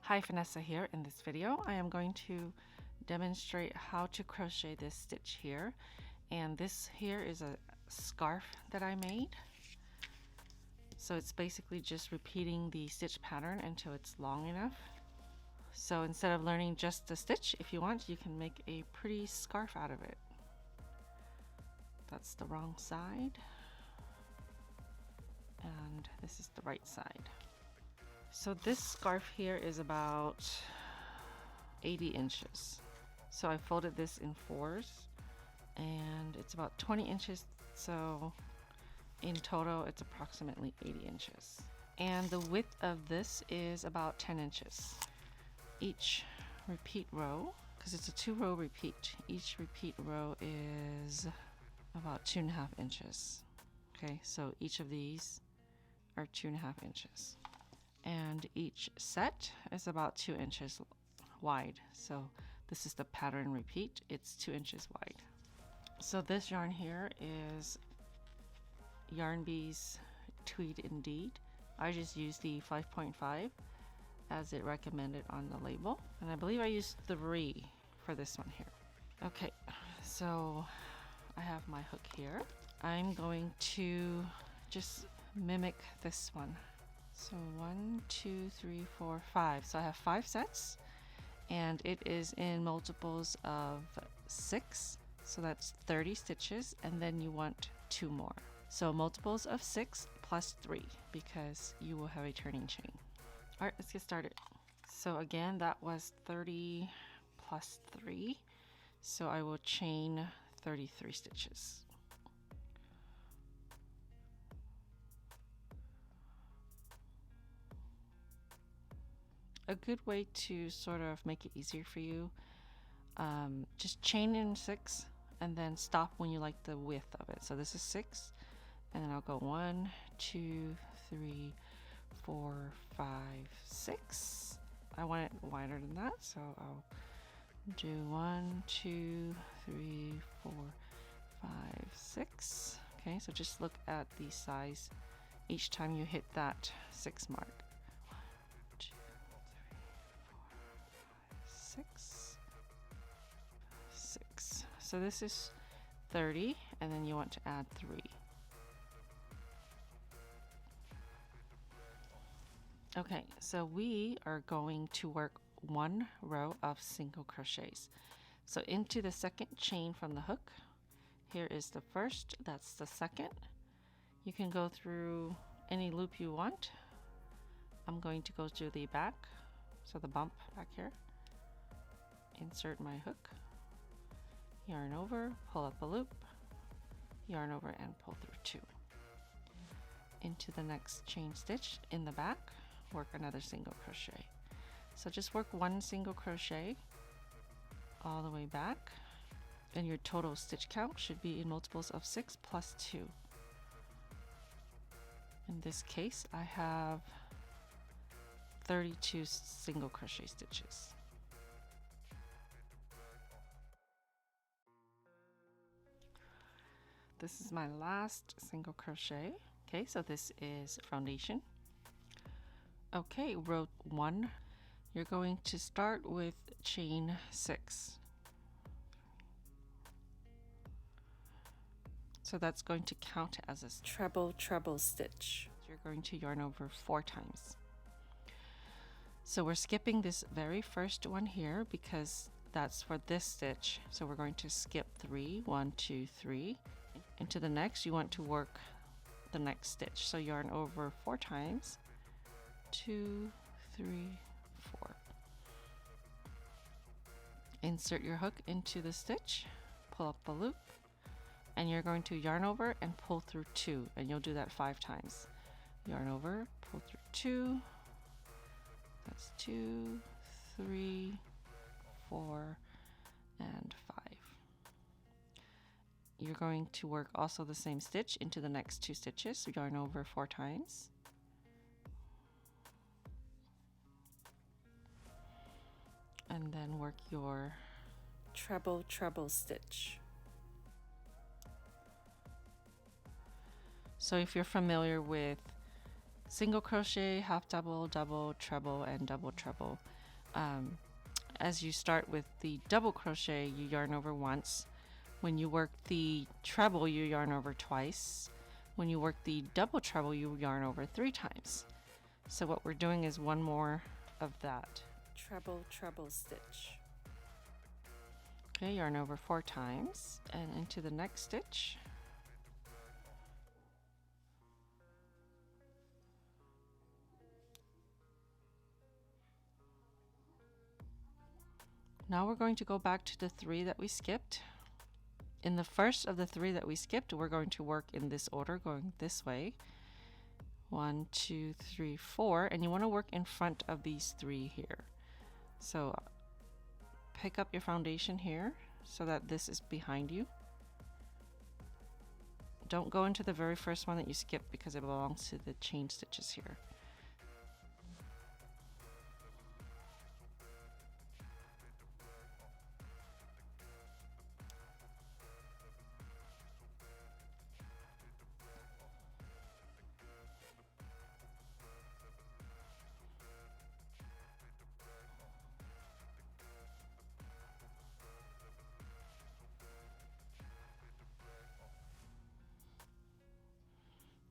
Hi, Phanessa here. In this video I am going to demonstrate how to crochet this stitch here, and this here is a scarf that I made. So it's basically just repeating the stitch pattern until it's long enough. So instead of learning just the stitch, if you want, you can make a pretty scarf out of it. That's the wrong side, and this is the right side. So this scarf here is about 80 inches. So I folded this in fours, and it's about 20 inches. So in total, it's approximately 80 inches. And the width of this is about 10 inches. Each repeat row, because it's a 2-row repeat, each repeat row is about 2.5 inches. Okay, so each of these are 2.5 inches. And each set is about 2 inches wide. So this is the pattern repeat. It's 2 inches wide. So this yarn here is Yarn Bee's Tweed Indeed. I just used the 5.5 as it recommended on the label, and I believe I used 3 for this one here. Okay, so I have my hook here. I'm going to just mimic this one. So 1, 2, 3, 4, 5. So I have 5 sets, and it is in multiples of 6. So that's 30 stitches, and then you want 2 more. So multiples of 6 plus 3, because you will have a turning chain. All right, let's get started. So again, that was 30 plus 3. So I will chain 33 stitches. A good way to sort of make it easier for you, just chain in 6 and then stop when you like the width of it. So this is 6, and then I'll go 1, 2, 3, 4, 5, 6. I want it wider than that, so I'll do 1, 2, 3, 4, 5, 6. Okay, so just look at the size each time you hit that 6 mark. 6. So this is 30, and then you want to add 3. Okay, so we are going to work 1 row of single crochets. So into the second chain from the hook, here is the first, that's the second. You can go through any loop you want. I'm going to go through the back, so the bump back here. Insert my hook, yarn over, pull up a loop, yarn over, and pull through 2. Into the next chain stitch in the back, work another single crochet. So just work 1 single crochet all the way back, and your total stitch count should be in multiples of 6 plus 2. In this case, I have 32 single crochet stitches. This is my last single crochet. Okay, so this is foundation. Okay, row 1, you're going to start with chain 6. So that's going to count as a treble stitch. So you're going to yarn over 4 times. So we're skipping this very first one here because that's for this stitch. So we're going to skip 3, 1, 2, 3. Into the next, you want to work the next stitch. So yarn over 4 times. 2, 3, 4. Insert your hook into the stitch, pull up a loop, and you're going to yarn over and pull through 2, and you'll do that 5 times. Yarn over, pull through 2. That's 2, 3, 4, and 5. You're going to work also the same stitch into the next 2 stitches. So yarn over 4 times. And then work your treble stitch. So if you're familiar with single crochet, half double, double, treble, and double treble, as you start with the double crochet, you yarn over once. When you work the treble, you yarn over twice. When you work the double treble, you yarn over 3 times. So what we're doing is one more of that. Treble stitch. Okay, yarn over 4 times and into the next stitch. Now we're going to go back to the 3 that we skipped. In the first of the 3 that we skipped, we're going to work in this order, going this way. 1, 2, 3, 4, and you want to work in front of these 3 here. So pick up your foundation here so that this is behind you. Don't go into the very first one that you skipped because it belongs to the chain stitches here.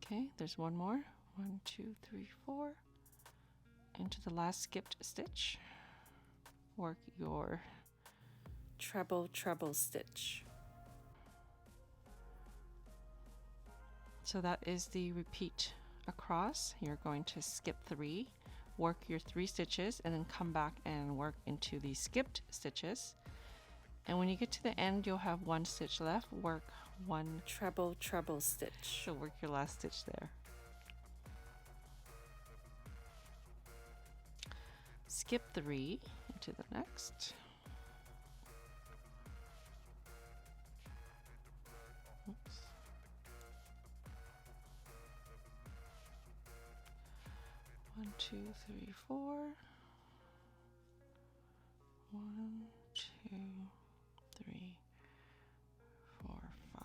Okay, there's one more. 1, 2, 3, 4. Into the last skipped stitch. Work your treble stitch. So that is the repeat across. You're going to skip 3, work your 3 stitches, and then come back and work into the skipped stitches. And when you get to the end, you'll have 1 stitch left. Work 1 treble stitch. So work your last stitch there. Skip 3 into the next. Oops. One, 2, 3, 4. 1, 2, 3, 4, 5.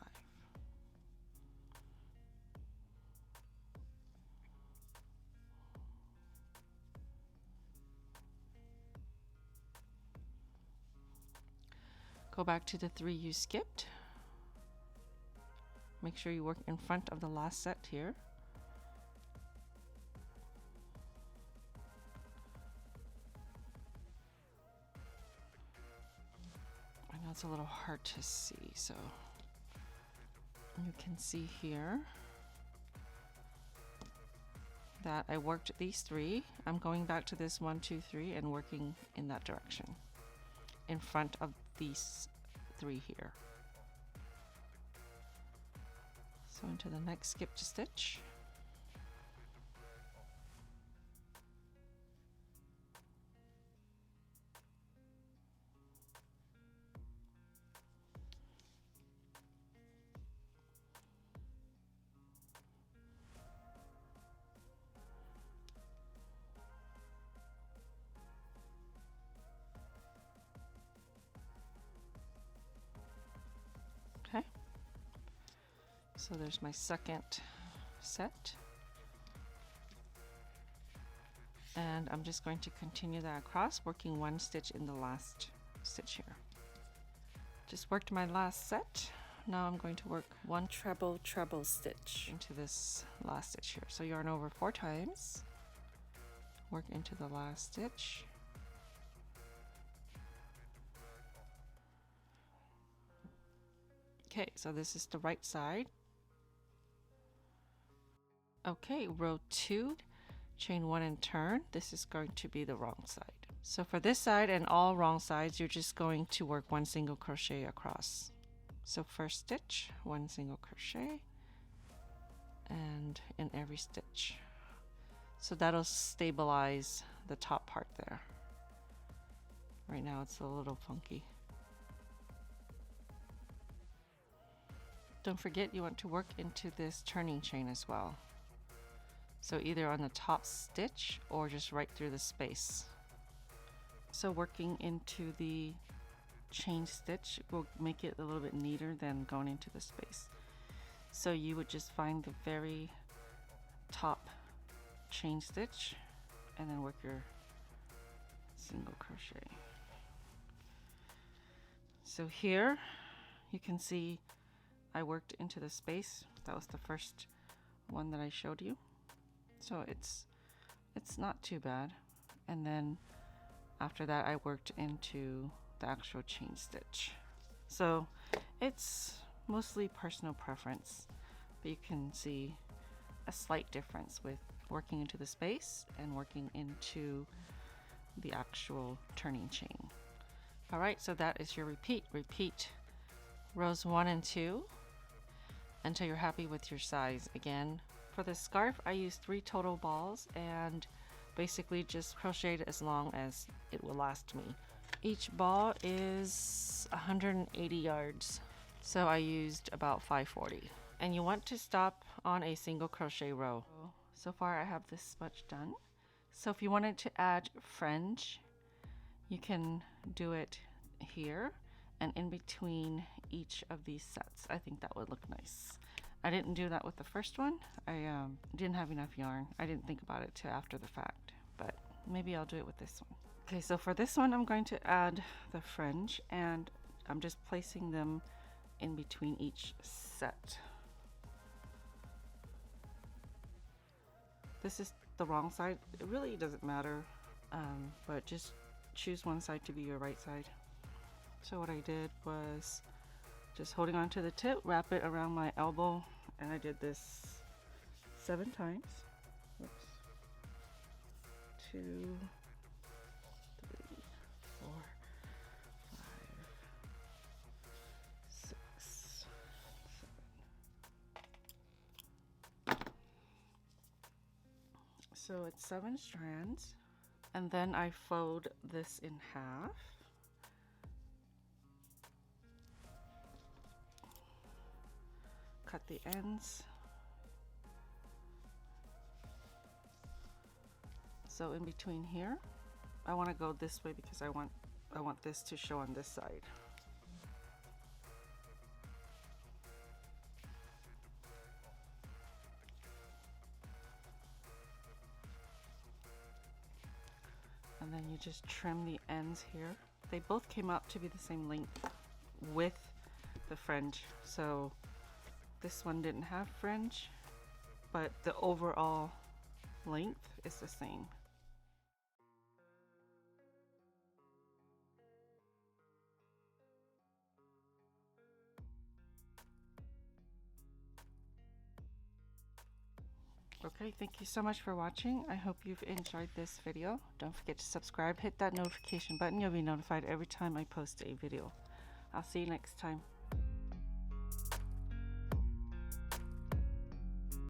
Go back to the 3 you skipped. Make sure you work in front of the last set here. I know it's a little hard to see, so you can see here that I worked these 3. I'm going back to this 1, 2, 3 and working in that direction in front of these 3 here. So into the next skipped stitch. Okay, so there's my second set, and I'm just going to continue that across, working 1 stitch in the last stitch here. Just worked my last set. Now I'm going to work 1 treble stitch into this last stitch here. So yarn over 4 times, work into the last stitch. Okay, so this is the right side. Okay, row 2, chain 1 and turn. This is going to be the wrong side. So for this side and all wrong sides, you're just going to work 1 single crochet across. So first stitch, 1 single crochet, and in every stitch. So that'll stabilize the top part there. Right now it's a little funky. Don't forget you want to work into this turning chain as well. So either on the top stitch or just right through the space. So working into the chain stitch will make it a little bit neater than going into the space. So you would just find the very top chain stitch and then work your single crochet. So here you can see I worked into the space. That was the first one that I showed you. So it's not too bad. And then after that I worked into the actual chain stitch. So it's mostly personal preference, but you can see a slight difference with working into the space and working into the actual turning chain. All right, so that is your repeat. Repeat rows 1 and 2 until you're happy with your size. Again, for the scarf I used 3 total balls and basically just crocheted as long as it will last me. Each ball is 180 yards, so I used about 540. And you want to stop on a single crochet row. So far I have this much done. So if you wanted to add fringe, you can do it here and in between each of these sets. I think that would look nice. I didn't do that with the first one. I didn't have enough yarn. I didn't think about it till after the fact, but maybe I'll do it with this one. Okay, so for this one I'm going to add the fringe and I'm just placing them in between each set. This is the wrong side. It really doesn't matter, but just choose one side to be your right side. So what I did was just holding on to the tip, wrap it around my elbow, and I did this 7 times. Oops. 2, 3, 4, 5, 6, 7. So it's 7 strands, and then I fold this in half. Cut the ends. So in between here, I want to go this way because I want this to show on this side. And then you just trim the ends here. They both came out to be the same length with the fringe. So this one didn't have fringe, but the overall length is the same. Okay, thank you so much for watching. I hope you've enjoyed this video. Don't forget to subscribe, hit that notification button. You'll be notified every time I post a video. I'll see you next time.